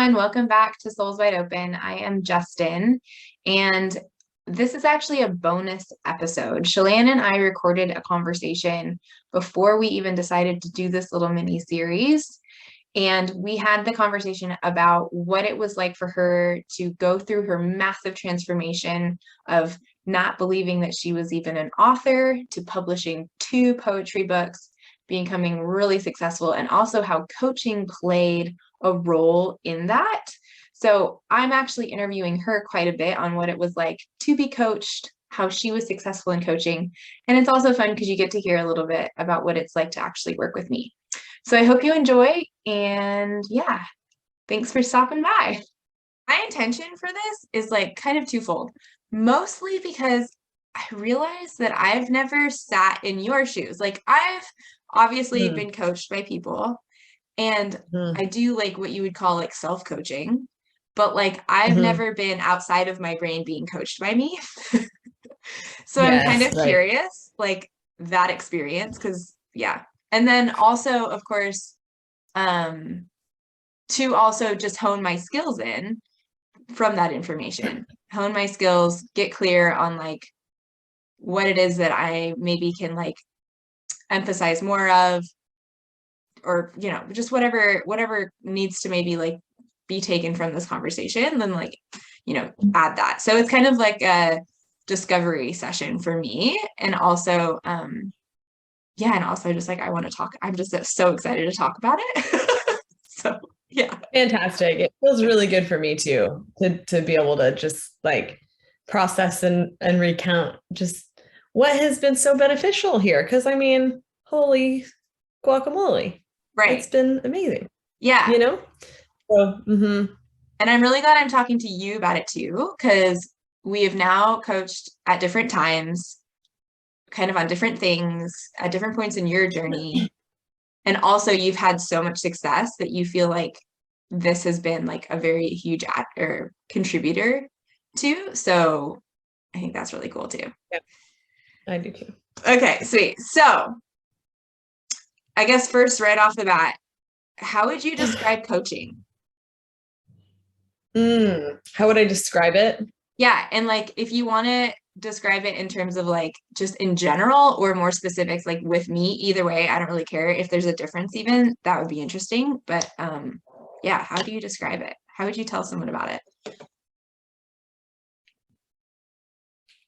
everyone. Welcome back to Souls Wide Open. I am Justin, and this is actually a bonus episode. Chelan and I recorded a conversation before we even decided to do this little mini series. And we had the conversation about what it was like for her to go through her massive transformation of not believing that she was even an author to publishing 2 poetry books, becoming really successful, and also how coaching played a role in that. So I'm actually interviewing her quite a bit on what it was like to be coached, how she was successful in coaching. And it's also fun because you get to hear a little bit about what it's like to actually work with me. So I hope you enjoy, and yeah, thanks for stopping by. My intention for this is like kind of twofold, mostly because I realized that I've never sat in your shoes. Like I've obviously been coached by people, and I do like what you would call like self-coaching, but like I've never been outside of my brain being coached by me. So I'm kind of curious, like that experience, because yeah. And then also, of course, to also just hone my skills in from that information, hone my skills, get clear on like what it is that I maybe can like emphasize more of, or just whatever needs to maybe like be taken from this conversation, then like add that. So it's kind of like a discovery session for me, and also and also just like I want to talk. I'm just so excited to talk about it. So yeah, fantastic. It feels really good for me too to be able to just like process and recount just what has been so beneficial here, because I mean, holy guacamole, right, it's been amazing. yeah, So, and I'm really glad I'm talking to you about it too, because we have now coached at different times, kind of on different things at different points in your journey. And also you've had so much success that you feel like this has been like a very huge or contributor to. So I think that's really cool too. Yeah, I do too. Okay, sweet. So I guess first, right off the bat, how would you describe coaching? How would I describe it? Yeah, and like if you want to describe it in terms of like just in general or more specifics, like with me, either way, I don't really care. If there's a difference even, that would be interesting. But yeah, how do you describe it? How would you tell someone about it?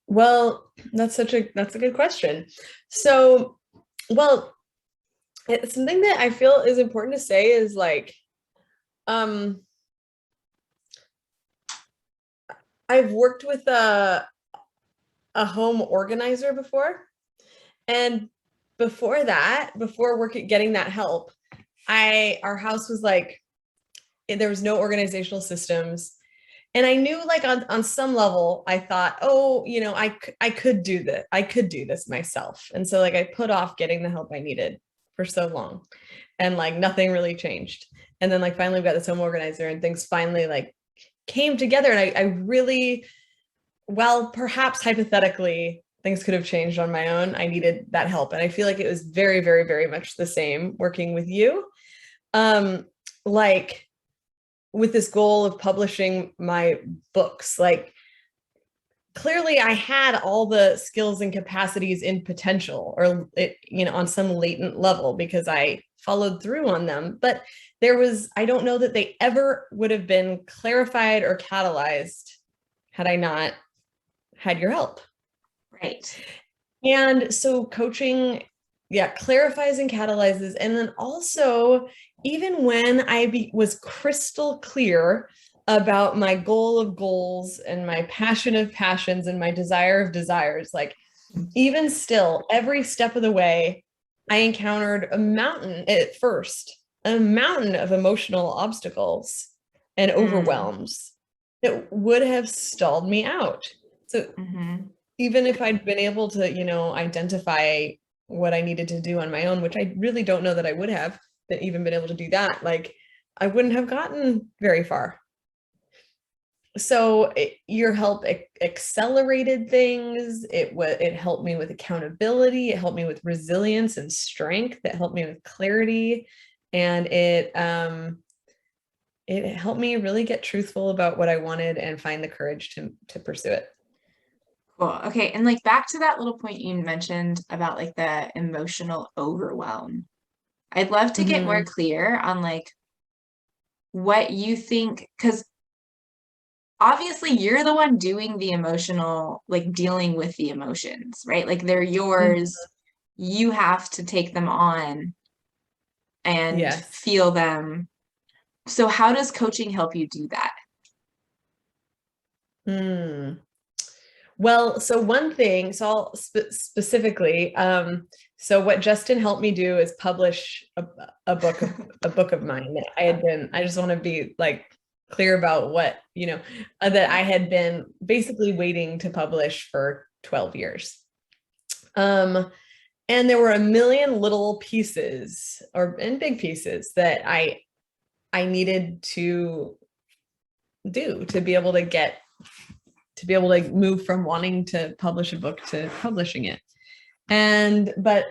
Well, that's a good question. So, well, it's something that I feel is important to say is like, I've worked with a home organizer before, and before that, getting that help, our house was like, there was no organizational systems. And I knew like on some level, I thought, oh, I could do this. I could do this myself. And so like I put off getting the help I needed for so long, and like nothing really changed. And then like finally we got this home organizer, and things finally like came together. And I really, well, perhaps hypothetically, things could have changed on my own. I needed that help. And I feel like it was very, very, very much the same working with you. Like with this goal of publishing my books, like clearly I had all the skills and capacities in potential, or on some latent level, because I followed through on them. But I don't know that they ever would have been clarified or catalyzed had I not had your help. Right. And so coaching, clarifies and catalyzes. And then also, even when I was crystal clear about my goal of goals and my passion of passions and my desire of desires, like even still, every step of the way, I encountered a mountain at first, a mountain of emotional obstacles and overwhelms that would have stalled me out. So even if I'd been able to, identify what I needed to do on my own, which I really don't know that I would have even been able to do that, like I wouldn't have gotten very far. So your help accelerated things. It helped me with accountability. It helped me with resilience and strength. It helped me with clarity. And it helped me really get truthful about what I wanted and find the courage to pursue it. Cool. Okay. And like back to that little point you mentioned about like the emotional overwhelm. I'd love to get more Mm-hmm. clear on like what you think, because obviously you're the one doing the emotional, like dealing with the emotions, right? Like they're Mm-hmm. yours. You have to take them on and Yes. feel them. So how does coaching help you do that? Mm. Well, so one thing, so I'll specifically, so what Justin helped me do is publish a book of mine that I just want to be like clear about what, that I had been basically waiting to publish for 12 years. And there were a million little pieces and big pieces that I needed to do to be able to move from wanting to publish a book to publishing it. But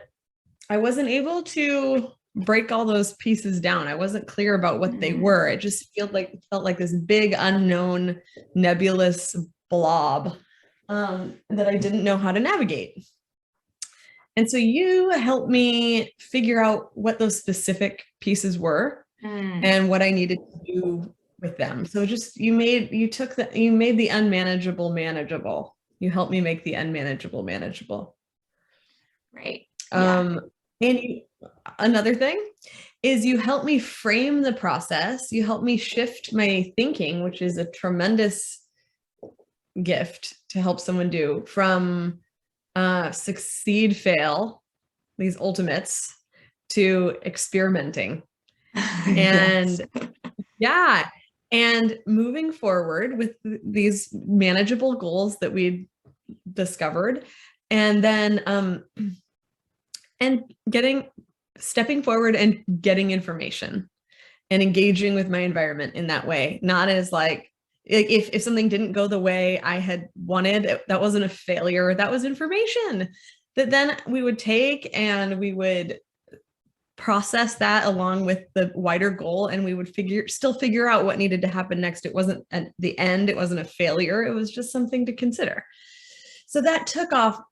I wasn't able to break all those pieces down. I wasn't clear about what they were. It just felt like this big unknown nebulous blob that I didn't know how to navigate. And so you helped me figure out what those specific pieces were and what I needed to do with them. So you made the unmanageable manageable. You helped me make the unmanageable manageable. Right. Yeah. And another thing is you helped me frame the process. You helped me shift my thinking, which is a tremendous gift to help someone do, from succeed, fail, these ultimates, to experimenting. And yeah, and moving forward with these manageable goals that we discovered, and then and stepping forward and getting information and engaging with my environment in that way, not as like if something didn't go the way I had wanted, that wasn't a failure, that was information that then we would take and we would process that along with the wider goal, and we would still figure out what needed to happen next. It wasn't at the end, it wasn't a failure, it was just something to consider. So that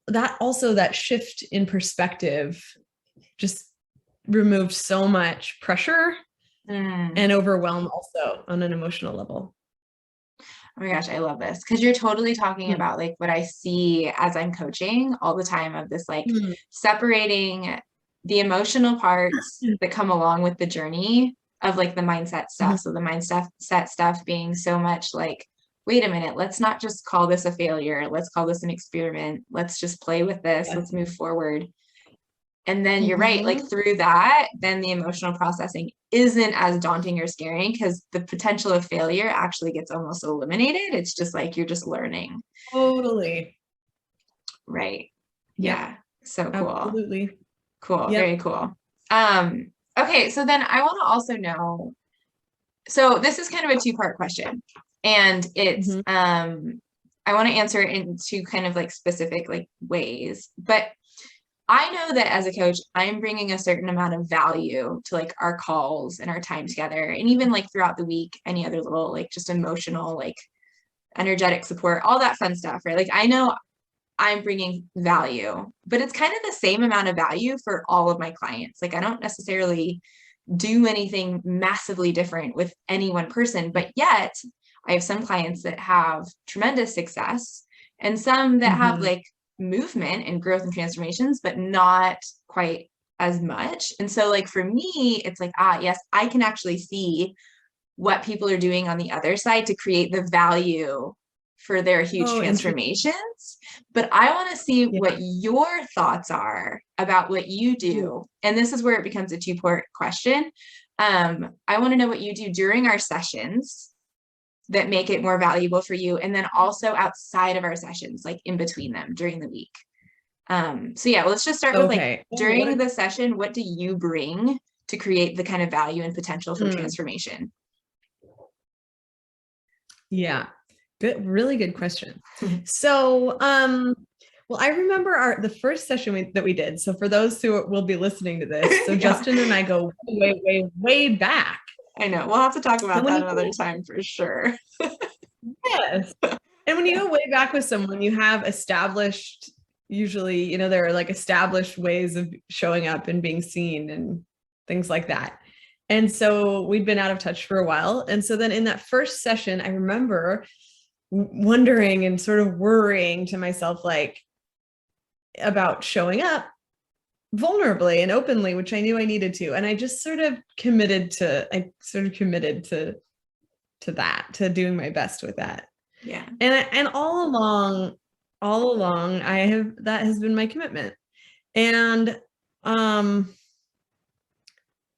that shift in perspective just removed so much pressure and overwhelm also on an emotional level. Oh my gosh, I love this because you're totally talking about like what I see as I'm coaching all the time, of this like separating the emotional parts that come along with the journey of like the mindset stuff. So the mindset stuff being so much like, wait a minute, let's not just call this a failure. Let's call this an experiment. Let's just play with this. Let's move forward. And then you're right, like through that, then the emotional processing isn't as daunting or scary because the potential of failure actually gets almost eliminated. It's just like you're just learning. Totally. Right. Yeah. So cool. Absolutely. Cool. Yep. Very cool. Okay, so then I want to also know, so this is kind of a two-part question, and it's I want to answer it in two kind of like specific like ways, but I know that as a coach, I'm bringing a certain amount of value to like our calls and our time together, and even like throughout the week, any other little like just emotional, like energetic support, all that fun stuff, right? Like I know I'm bringing value, but it's kind of the same amount of value for all of my clients. Like I don't necessarily do anything massively different with any one person, but yet I have some clients that have tremendous success and some that have like movement and growth and transformations, but not quite as much. And so like for me, it's like, yes, I can actually see what people are doing on the other side to create the value for their huge transformations. But I want to see what your thoughts are about what you do. And this is where it becomes a two-part question. I want to know what you do during our sessions that make it more valuable for you. And then also outside of our sessions, like in between them during the week. So yeah, let's just start with like during the session, what do you bring to create the kind of value and potential for transformation? Yeah. Good, really good question. So, well, I remember the first session that we did. So for those who will be listening to this, so Justin and I go way, way, way back. I know. We'll have to talk about And when that you another time for sure. yes. And when you go way back with someone, you have established, usually, you know, there are like established ways of showing up and being seen and things like that. And so we'd been out of touch for a while. And so then in that first session, I remember wondering and sort of worrying to myself, like, about showing up vulnerably and openly, which I knew I needed to. And I just sort of committed to that, to doing my best with that. Yeah. And all along, that has been my commitment. And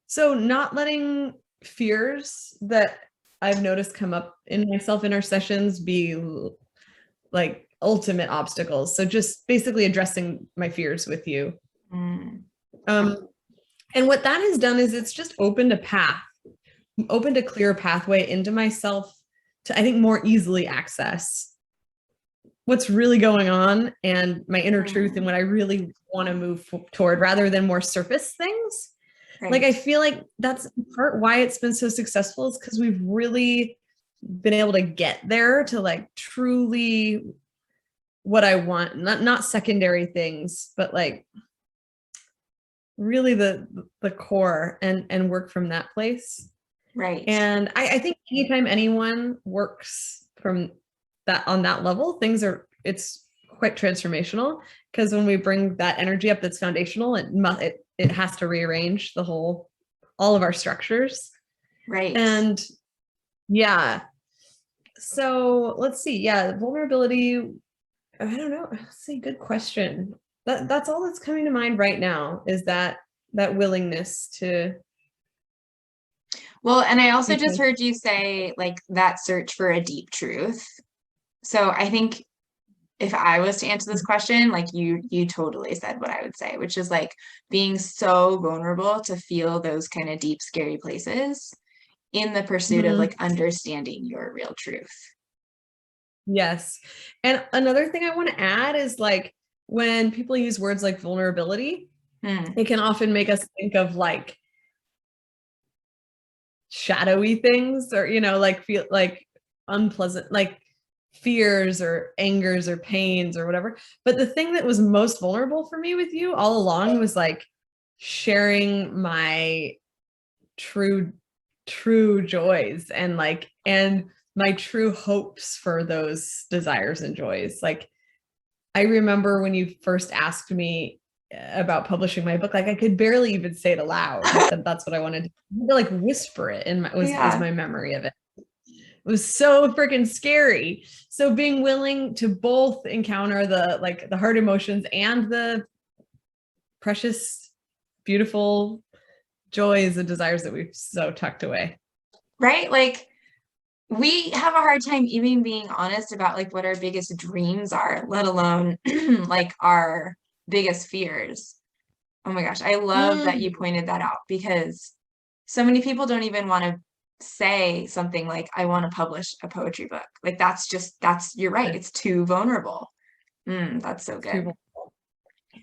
so not letting fears that I've noticed come up in myself in our sessions be like ultimate obstacles. So just basically addressing my fears with you. Mm. And what that has done is it's just opened a clear pathway into myself to, I think, more easily access what's really going on and my inner truth and what I really want to move toward, rather than more surface things. Right. Like, I feel like that's in part why it's been so successful, is because we've really been able to get there to like truly what I want, not secondary things, but like really the core, and work from that place. Right. And I think anytime anyone works from that on that level, it's quite transformational, because when we bring that energy up that's foundational, it has to rearrange all of our structures. Right. And yeah. So let's see. Yeah, vulnerability. I don't know. Let's see. Good question. That's all that's coming to mind right now, is that willingness to. Well, and I also just heard you say like that search for a deep truth. So I think if I was to answer this question, like you totally said what I would say, which is like being so vulnerable to feel those kind of deep, scary places in the pursuit of like understanding your real truth. Yes. And another thing I want to add is, like, when people use words like vulnerability, it can often make us think of like shadowy things, or, you know, like feel like unpleasant, like fears or angers or pains or whatever. But the thing that was most vulnerable for me with you all along was like sharing my true joys, and my true hopes for those desires and joys. Like, I remember when you first asked me about publishing my book, like I could barely even say it aloud. That's what I wanted to like whisper it is my memory of it. It was so freaking scary. So being willing to both encounter the hard emotions and the precious, beautiful joys and desires that we've so tucked away. Right? Like, we have a hard time even being honest about like what our biggest dreams are, let alone like our biggest fears. Oh my gosh, I love that you pointed that out, because so many people don't even want to say something like, I want to publish a poetry book. Like you're right. It's too vulnerable. That's so good.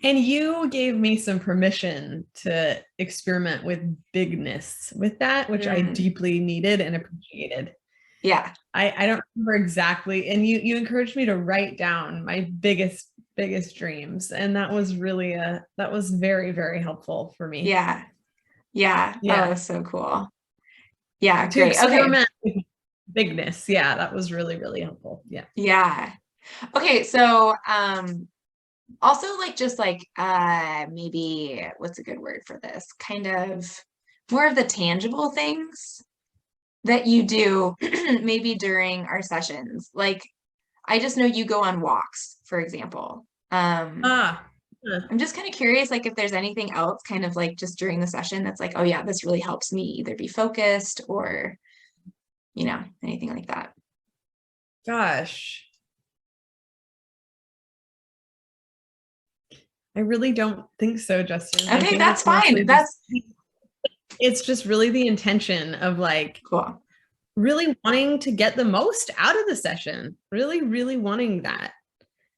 And you gave me some permission to experiment with bigness with that, which I deeply needed and appreciated. Yeah. I don't remember exactly. And you encouraged me to write down my biggest dreams. And that was really that was very, very helpful for me. Yeah. Yeah. Yeah. Oh, so cool. Yeah. To Great. experiment with bigness. Yeah. That was really, really helpful. Yeah. Yeah. Okay. So, also like just like maybe what's a good word for this, kind of more of the tangible things that you do maybe during our sessions. Like, I just know you go on walks, for example. I'm just kind of curious, like if there's anything else kind of like just during the session that's like, oh yeah, this really helps me either be focused or, you know, anything like that. Gosh. I really don't think so, Justin. Okay, that's fine. It's just really the intention of like, cool. Really wanting to get the most out of the session, really, really wanting that.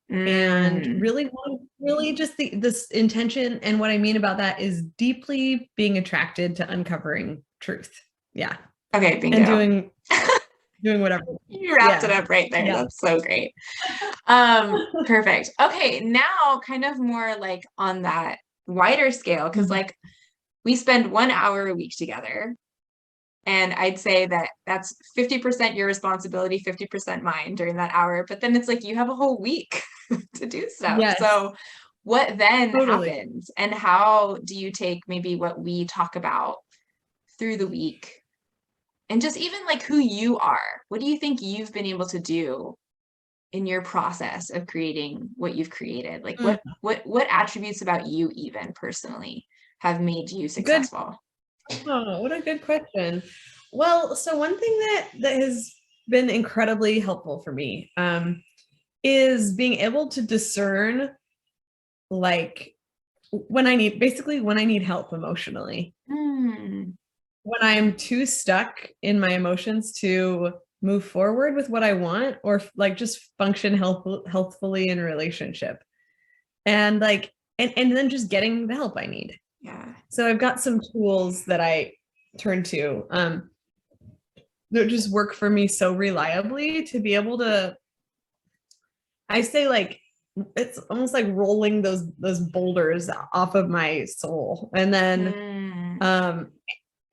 And really just this intention. And what I mean about that is deeply being attracted to uncovering truth. Yeah. Okay, and bingo. doing whatever. You wrapped it Yeah. up right there. Yeah. That's so great. Perfect. Okay, now kind of more like on that wider scale, because Mhm. like we spend 1 hour a week together. And I'd say that that's 50% your responsibility, 50% mine during that hour. But then it's like you have a whole week to do stuff. Yes, So what then totally. happens? And how do you take maybe what we talk about through the week and just even like who you are? What do you think you've been able to do in your process of creating what you've created? Like Mm, what attributes about you even personally have made you Good. successful? Oh, what a good question. Well, so one thing that has been incredibly helpful for me is being able to discern like when I need help emotionally. Hmm. When I'm too stuck in my emotions to move forward with what I want or like just function healthfully in a relationship. And like and then just getting the help I need. Yeah. So I've got some tools that I turn to that just work for me so reliably to be able to, I say like it's almost like rolling those boulders off of my soul. Mm. Um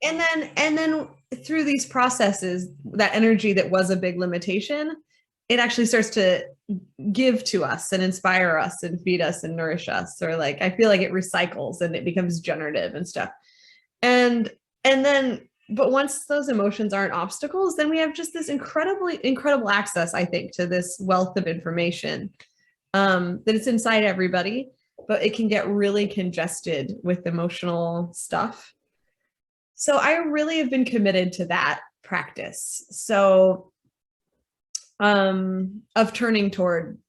and then through these processes, that energy that was a big limitation, it actually starts to give to us and inspire us and feed us and nourish us. Or like I feel like it recycles and it becomes generative and stuff. And then but once those emotions aren't obstacles, then we have just this incredible access, I think, to this wealth of information that it's inside everybody, but it can get really congested with emotional stuff. So I really have been committed to that practice. So of turning toward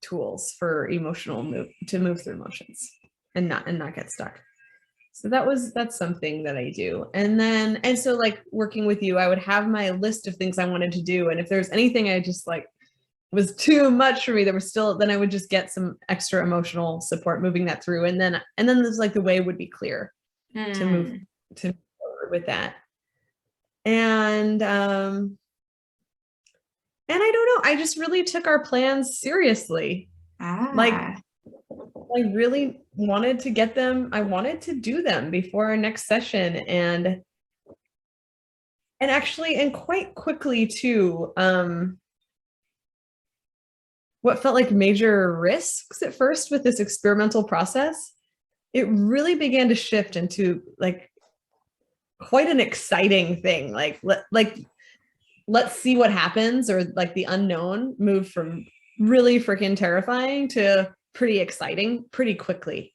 tools for emotional move to move through emotions and not get stuck. So that's something that I do. And so like working with you, I would have my list of things I wanted to do. And if there's anything I just like was too much for me, there was still, then I would just get some extra emotional support moving that through. And then there's like the way would be clear to move Mm. to move forward with that. And and I don't know, I just really took our plans seriously. Like Ah. I really wanted to get them, I wanted to do them before our next session. And actually, and quite quickly too, what felt like major risks at first with this experimental process, it really began to shift into like quite an exciting thing. Let's see what happens, or like the unknown moved from really freaking terrifying to pretty exciting pretty quickly.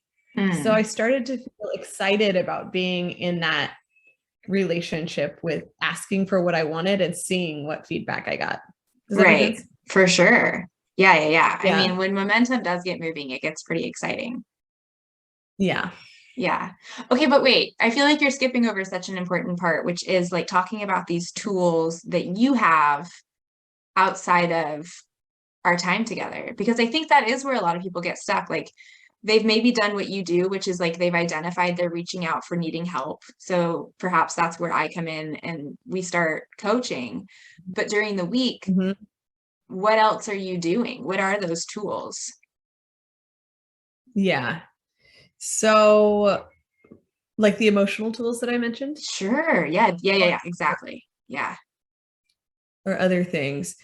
So I Mm. started to feel excited about being in that relationship with asking for what I wanted and seeing what feedback I got. Does that make Right. sense? For sure. Yeah, yeah, yeah. I Yeah. mean, when momentum does get moving, it gets pretty exciting. Yeah. Yeah. Okay, but wait, I feel like you're skipping over such an important part, which is like talking about these tools that you have outside of our time together. Because I think that is where a lot of people get stuck. Like they've maybe done what you do, which is like they've identified they're reaching out for needing help. So perhaps that's where I come in and we start coaching. But during the week, Mhm. what else are you doing? What are those tools? Yeah. So, like the emotional tools that I mentioned, Sure. Yeah. Yeah. Yeah. Yeah. Exactly. Yeah. or other things.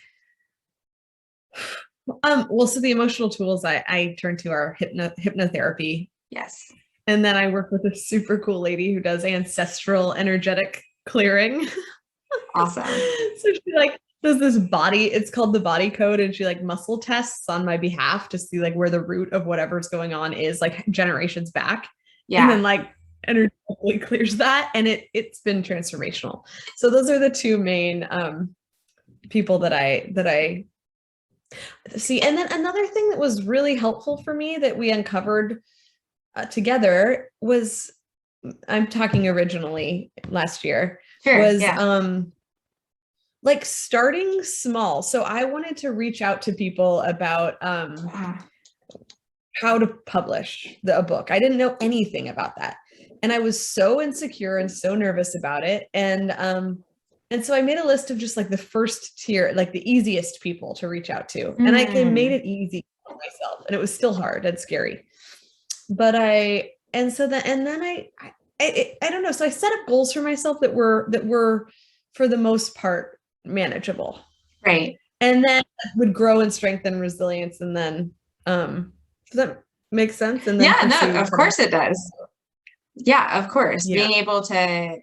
Well, so the emotional tools I turn to are hypnotherapy. Yes. And then I work with a super cool lady who does ancestral energetic clearing. Awesome. So she like does this body, it's called the body code, and she like muscle tests on my behalf to see like where the root of whatever's going on is like generations back. And then Yeah. like energetically clears that. And it's been transformational. So those are the two main people that I see. And then another thing that was really helpful for me that we uncovered together was, I'm talking originally last year, Sure. was Yeah. like starting small. So I wanted to reach out to people about Ah, how to publish a book. I didn't know anything about that. And I was so insecure and so nervous about it. And And so I made a list of just like the first tier, like the easiest people to reach out to. And I made Mm, it easy for myself. And it was still hard and scary. But I don't know. So I set up goals for myself that were for the most part manageable. right. And then would grow in strength and resilience. And then does that make sense? And then Yeah, no, pursue of kind of course it does. Yeah, of course. yeah. Being able to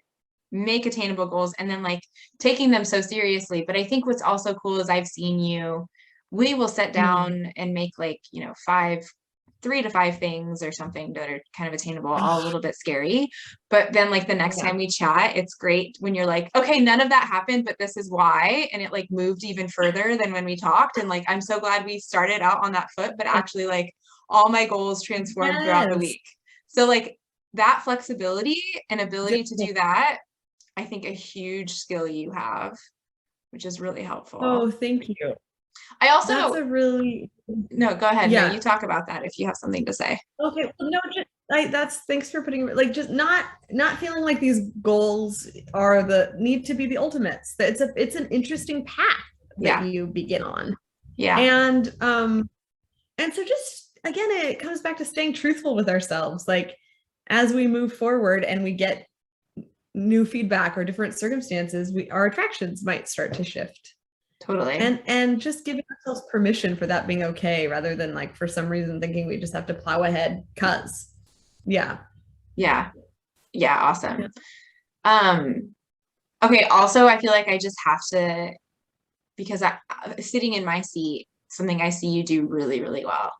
make attainable goals and then like taking them so seriously. But I think what's also cool is I've seen you, we will sit Mm. down and make like, 3 to 5 things or something that are kind of attainable, all a little bit scary. But then like the next Yeah. time we chat, it's great when you're like, okay, none of that happened, but this is why. And it like moved even further than when we talked. And like, I'm so glad we started out on that foot, but actually like all my goals transformed throughout the Yes. week. So like that flexibility and ability to do that, I think a huge skill you have, which is really helpful. Oh, thank you. I That's also, a really no, go ahead. No, you yeah. talk about that if you have something to say. Okay. Well, no, just that's thanks for putting like just not feeling like these goals are the need to be the ultimates. That it's an interesting path that Yeah. you begin on. Yeah. And so just again, it comes back to staying truthful with ourselves. Like as we move forward and we get new feedback or different circumstances, our attractions might start to shift. Totally. And just giving ourselves permission for that being okay rather than like for some reason thinking we just have to plow ahead cuz yeah. Yeah. Yeah. Yeah. Awesome. Um, okay. Also, I feel like I just have to, because sitting in my seat, something I see you do really, really well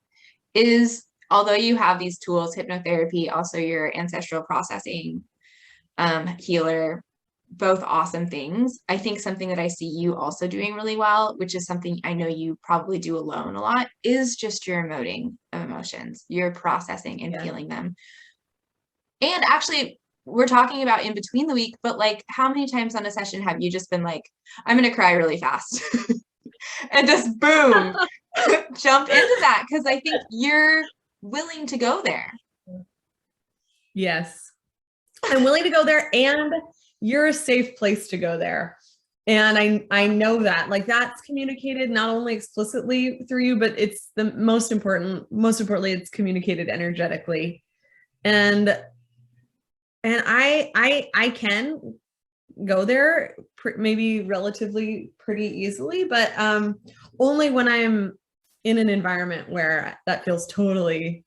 is although you have these tools, hypnotherapy, also your ancestral processing, healer, both awesome things. I think something that I see you also doing really well, which is something I know you probably do alone a lot, is just your emoting of emotions, your processing and Yeah. feeling them. And actually, we're talking about in between the week, but like, how many times on a session have you just been like, I'm going to cry really fast and just boom, jump into that? Because I think you're willing to go there. Yes. I'm willing to go there and you're a safe place to go there. And I know that like that's communicated not only explicitly through you, but it's the most importantly, it's communicated energetically. And I can go there maybe relatively pretty easily, but only when I'm in an environment where that feels totally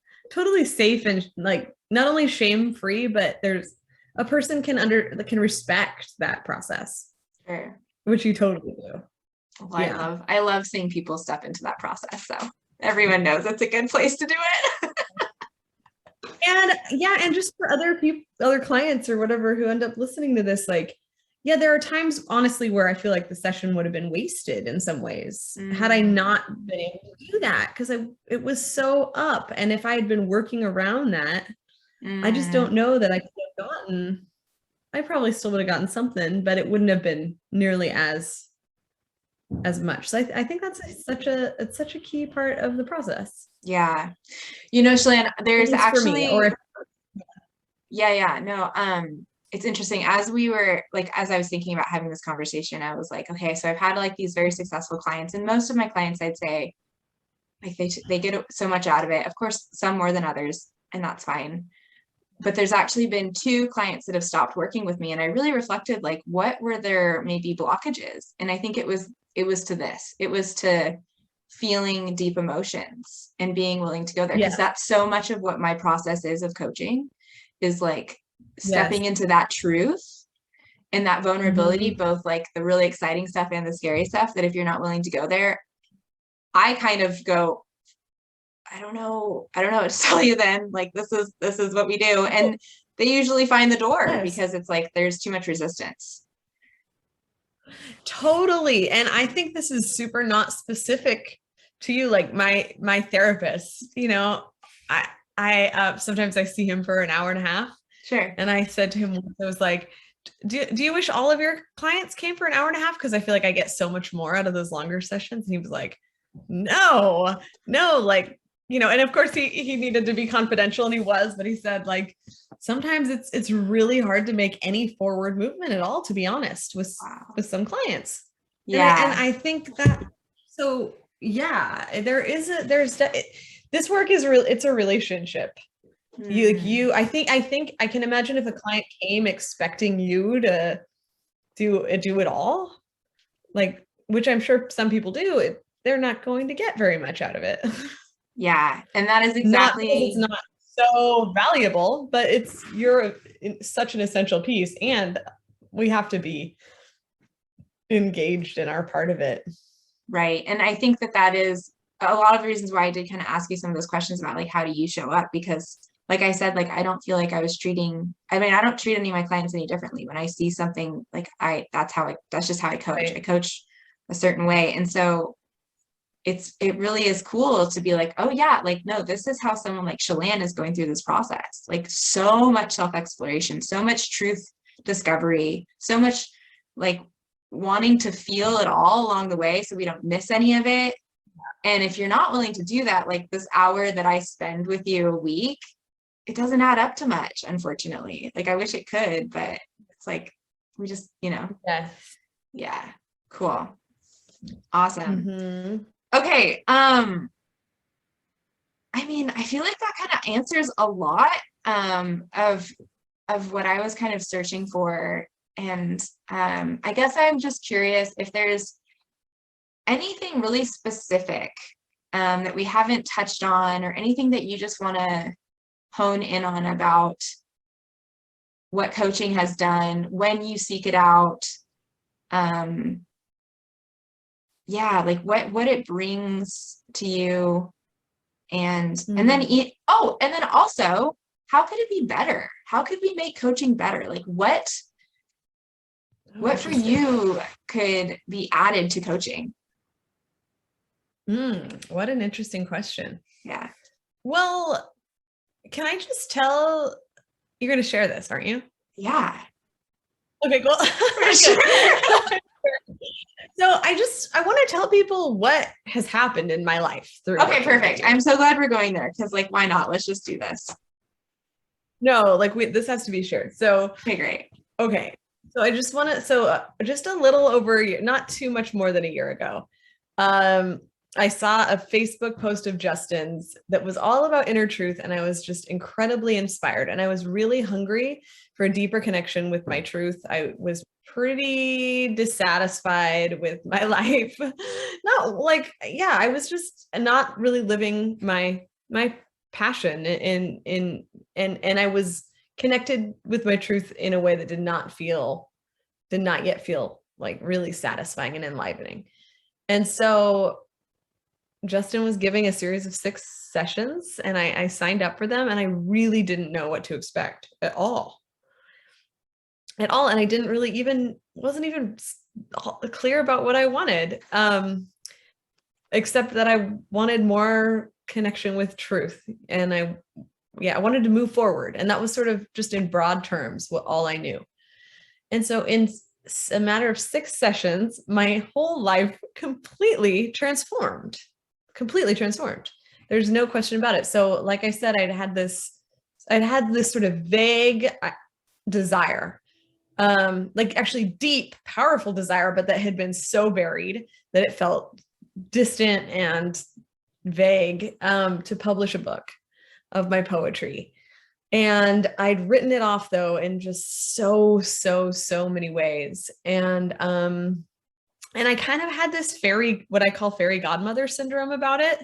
safe and like not only shame free, but there's a person can respect that process, Sure. which you totally do. Well, Yeah. I love seeing people step into that process. So everyone knows it's a good place to do it. And yeah, and just for other people, other clients or whatever who end up listening to this, like, yeah, there are times honestly where I feel like the session would have been wasted in some ways had I not been able to do that because it was so up. And if I had been working around that, I just don't know that I could have gotten, I probably still would have gotten something, but it wouldn't have been nearly as much. So I think that's such a key part of the process. Yeah. Chelan, At there's least for me, or actually, if, yeah, no, it's interesting. As we were like, as I was thinking about having this conversation, I was like, okay, so I've had like these very successful clients, and most of my clients, I'd say, like they get so much out of it. Of course, some more than others, and that's fine. But there's actually been 2 clients that have stopped working with me, and I really reflected like, what were their maybe blockages? And I think it was to this. It was to feeling deep emotions and being willing to go there, because yeah, that's so much of what my process is of coaching, is like yes. stepping into that truth and that vulnerability, Mhm. both like the really exciting stuff and the scary stuff, that if you're not willing to go there, I kind of go, I don't know what to tell you then. Like this is what we do. And they usually find the door Yes. because it's like there's too much resistance. Totally. And I think this is super not specific to you. Like my therapist, I sometimes I see him for an hour and a half. Sure. And I said to him once, I was like, do you wish all of your clients came for an hour and a half? Because I feel like I get so much more out of those longer sessions. And he was like, no, like and of course he needed to be confidential, and he was, but he said, like, sometimes it's really hard to make any forward movement at all, to be honest, Wow. with some clients. And Yeah. I think that, so yeah, this work is real. It's a relationship. Mm. I think I can imagine if a client came expecting you to do it all, like, which I'm sure some people do, they're not going to get very much out of it. Yeah. And that is Not because it's exactly, not so valuable, but you're such an essential piece, and we have to be engaged in our part of it. right. And I think that that is a lot of the reasons why I did kind of ask you some of those questions about like, how do you show up? Because like I said, like, I don't feel like I mean, I don't treat any of my clients any differently. When I see something, like that's just how I coach. I Right. coach a certain way. And so it really is cool to be like, oh yeah, like, no, this is how someone like Chelan is going through this process. Like, so much self-exploration, so much truth discovery, so much like wanting to feel it all along the way so we don't miss any of it. And if you're not willing to do that, like this hour that I spend with you a week, it doesn't add up to much, unfortunately. Like, I wish it could, but it's like we just, Yes. yeah, cool. Awesome. Mm-hmm. Okay. I mean, I feel like that kind of answers a lot of what I was kind of searching for. And I guess I'm just curious if there's anything really specific that we haven't touched on, or anything that you just want to hone in on about what coaching has done when you seek it out. Um, yeah, like what it brings to you. And then Mm. and then also, how could it be better? How could we make coaching better? Like, Oh, what for interesting. you could be added to coaching? What an interesting question. Yeah. Well, can I just tell, you're going to share this, aren't you? Yeah, Okay, cool. for Good. sure. So I want to tell people what has happened in my life through Okay, working with perfect. you. I'm so glad we're going there, because like, why not? Let's just do this. No, like, this has to be shared. So, Okay, great. okay. So I just want to, just a little over a year, not too much more than a year ago. Um, I saw a Facebook post of Justin's that was all about inner truth, and I was just incredibly inspired. And I was really hungry for a deeper connection with my truth. I was pretty dissatisfied with my life. Not like, yeah, I was just not really living my passion and I was connected with my truth in a way that did not yet feel like really satisfying and enlivening. And so Justin was giving a series of 6 sessions, and I signed up for them, and I really didn't know what to expect at all. At all. And I didn't really wasn't even clear about what I wanted. Except that I wanted more connection with truth. And I wanted to move forward. And that was sort of just in broad terms, all I knew. And so in a matter of 6 sessions, my whole life completely transformed. There's no question about it. So like I said, I'd had this sort of vague desire, like actually deep, powerful desire, but that had been so buried that it felt distant and vague, to publish a book of my poetry. And I'd written it off, though, in just so many ways. And I kind of had this what I call fairy godmother syndrome about it.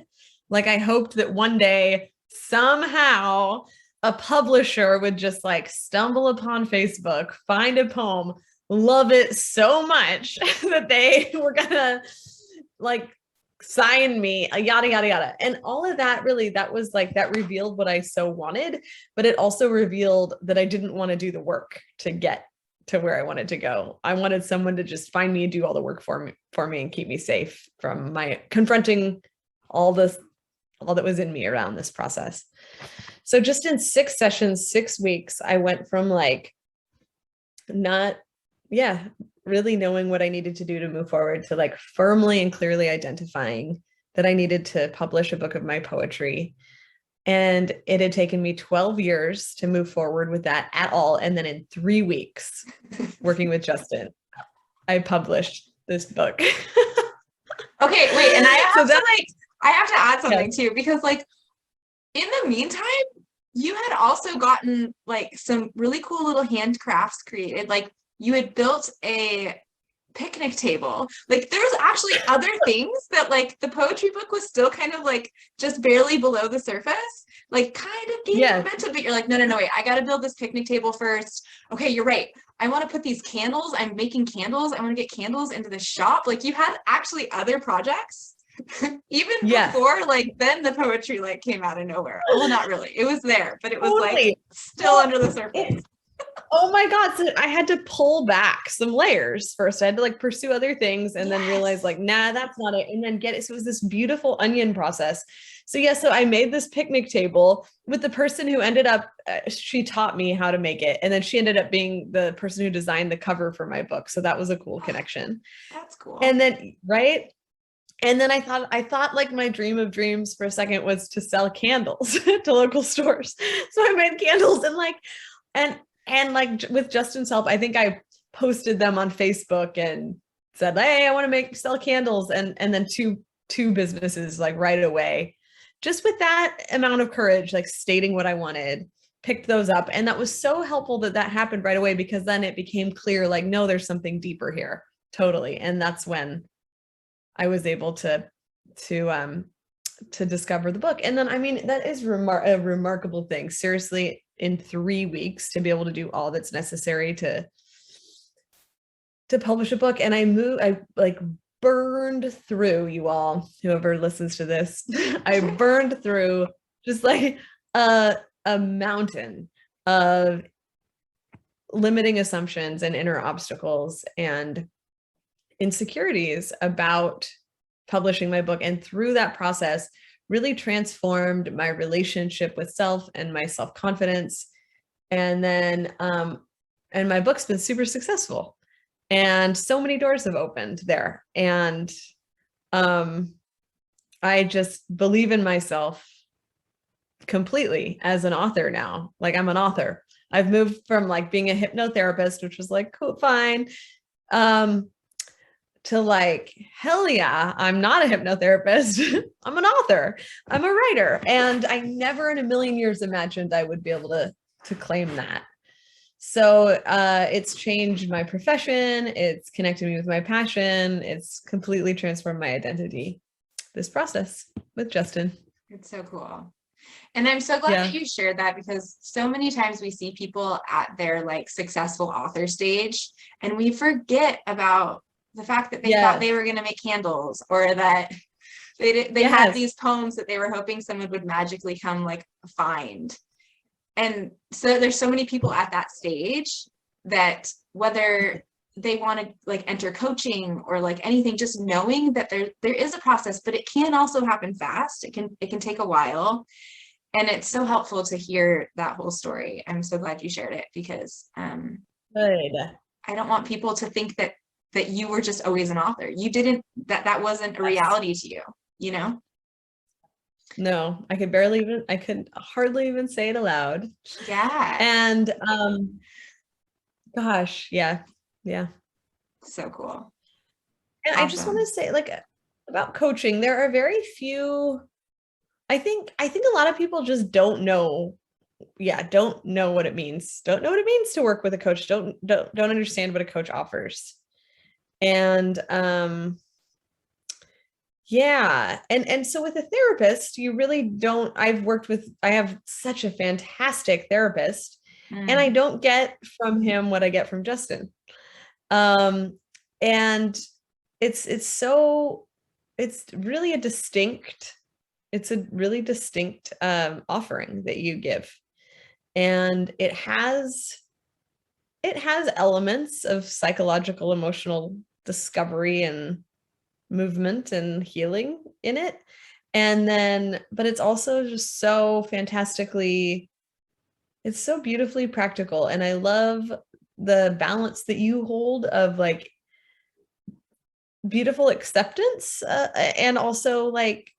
Like, I hoped that one day somehow a publisher would just like stumble upon Facebook, find a poem, love it so much that they were gonna like sign me, yada yada yada. And all of that, really, that was like, that revealed what I so wanted, but it also revealed that I didn't want to do the work to get to where I wanted to go. I wanted someone to just find me and do all the work for me and keep me safe from my confronting all that was in me around this process. So just in 6 sessions, 6 weeks, I went from like not, really knowing what I needed to do to move forward to like firmly and clearly identifying that I needed to publish a book of my poetry. And it had taken me 12 years to move forward with that at all. And then in 3 weeks, working with Justin, I published this book. Okay, wait, and So that, I have to add something yes, too, because like in the meantime, you had also gotten like some really cool little handcrafts created. Like you had built a picnic table. Like there was actually other things that like the poetry book was still kind of like just barely below the surface, like kind of gaining yes, momentum, but you're like, no, no, no, wait, I got to build this picnic table first. Okay, you're right. I want to put these candles. I'm making candles. I want to get candles into the shop. Like you had actually other projects even yes, before like then the poetry like came out of nowhere. Well, not really. It was there, but it was like totally. still Well, under the surface. it, oh my God. So I had to pull back some layers first. I had to like pursue other things and then realize Yes. like, nah, that's not it. And then get it. So it was this beautiful onion process. So yeah, so I made this picnic table with the person who ended up, she taught me how to make it. And then she ended up being the person who designed the cover for my book. So that was a cool Oh, connection. that's And cool. then, right. And then I thought like my dream of dreams for a second was to sell candles to local stores. So I made candles and and like with Justin's help, I think I posted them on Facebook and said, "Hey, I want to sell candles," and then two businesses like right away, just with that amount of courage, like stating what I wanted, picked those up, and that was so helpful that that happened right away because then it became clear, like, no, there's something deeper here, totally, and that's when I was able to um to discover the book. And then I mean that is a remarkable thing. Seriously, in 3 weeks to be able to do all that's necessary to publish a book. And I like burned through, you all, whoever listens to this, I burned through just like a mountain of limiting assumptions and inner obstacles and insecurities about publishing my book. And through that process, really transformed my relationship with self and my self-confidence. And then, and my book's been super successful. And so many doors have opened there. And um, I just believe in myself completely as an author now. Like I'm an author. I've moved from like being a hypnotherapist, which was like, cool, fine. Um, to like, hell yeah, I'm not a hypnotherapist. I'm an author. I'm a writer. And I never in a million years imagined I would be able to claim that. So it's changed my profession. It's connected me with my passion. It's completely transformed my identity. This process with Justin. It's so cool. And I'm so glad that Yeah. you shared that because so many times we see people at their like successful author stage and we forget about the fact that they thought Yes. they were going to make candles or that they had Yes. these poems that they were hoping someone would magically come like find. And so there's so many people at that stage that whether they want to like enter coaching or like anything, just knowing that there is a process, but it can also happen fast. It can take a while. And it's so helpful to hear that whole story. I'm so glad you shared it because Good. I don't want people to think that you were just always an author. You didn't, that wasn't a Yes. reality to you, you know? No, I could hardly even say it aloud. Yeah. And gosh, yeah. Yeah. So cool. And I just want to Awesome. say like about coaching, there are very few I think a lot of people just don't know, yeah, don't know what it means. Don't know what it means to work with a coach. Don't understand what a coach offers. And yeah, and so with a therapist, you really don't I have such a fantastic therapist and I Mm. don't get from him what I get from Justin. Um and it's it's really a distinct it's a really distinct offering that you give, and it has elements of psychological emotional discovery and movement and healing in it, and then but it's also just so fantastically, it's so beautifully practical, and I love the balance that you hold of like beautiful acceptance, and also like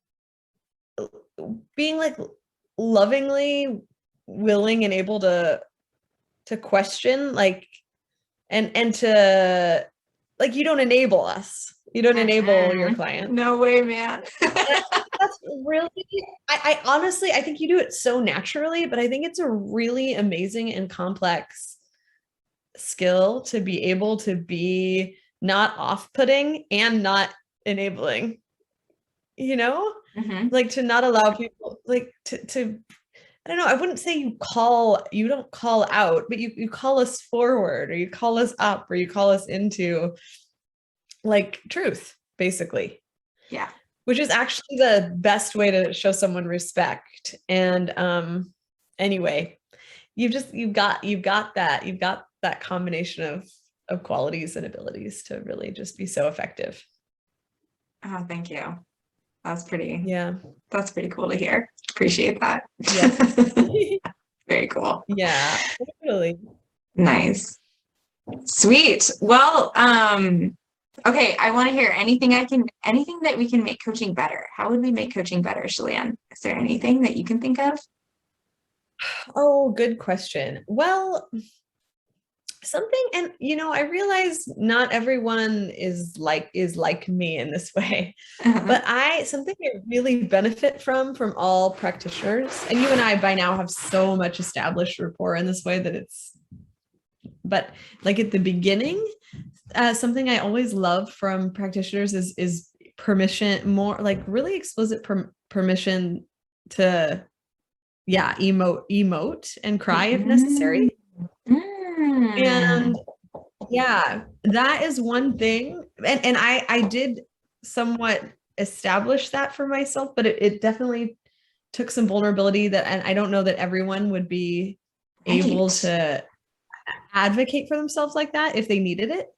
being like lovingly willing and able to question, like, and to, like, you don't enable us, you don't enable your client. No way, man. That's really, I honestly, I think you do it so naturally, but I think it's a really amazing and complex skill to be able to be not off-putting and not enabling, you know, Mhm. like to not allow people, like to I don't know, I wouldn't say you don't call out, but you call us forward, or you call us up, or you call us into like truth, basically, Yeah. which is actually the best way to show someone respect. And anyway, you've got that combination of qualities and abilities to really just be so effective. Oh, thank you. That's Yeah. pretty cool to hear. Appreciate that. Yes. Very cool. Yeah, totally. Nice. Sweet. Well, okay, I want to hear anything that we can make coaching better. How would we make coaching better, Chelan? Is there anything that you can think of? Oh, good question. Well, something, and I realize not everyone is like me in this way, Uh-huh. but something I really benefit from all practitioners, and you and I by now have so much established rapport in this way that but like at the beginning, something I always love from practitioners is permission, more like really explicit permission to, yeah, emote and cry if Mm, necessary. mm. And yeah, that is one thing. And I did somewhat establish that for myself, but it definitely took some vulnerability, and I don't know that everyone would be able Right. to advocate for themselves like that if they needed it.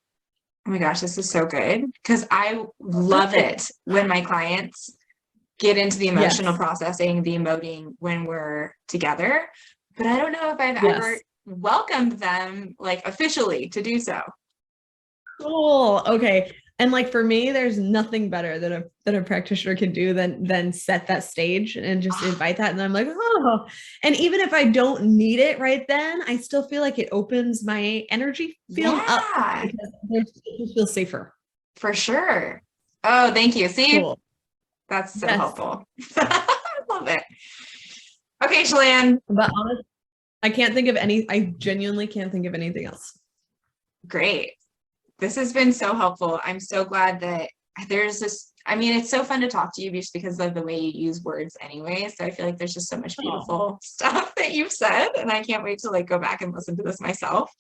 Oh my gosh, this is so good because I love Good. it when my clients get into the emotional Yes. processing, the emoting when we're together. But I don't know if I've ever Yes. welcomed them like officially to do so. Cool. Okay. And like for me, there's nothing better that a practitioner can do than set that stage and just invite that. And I'm like, oh. And even if I don't need it right then, I still feel like it opens my energy field up Yeah, because it just feels safer. for sure. Oh, thank you. See, Cool. that's so Yes. helpful. I love it. Okay, Chelan. But honestly, I genuinely can't think of anything else. Great. This has been so helpful. I'm so glad that there's this. I mean, it's so fun to talk to you just because of the way you use words anyway. So I feel like there's just so much Oh, beautiful stuff that you've said, and I can't wait to like go back and listen to this myself.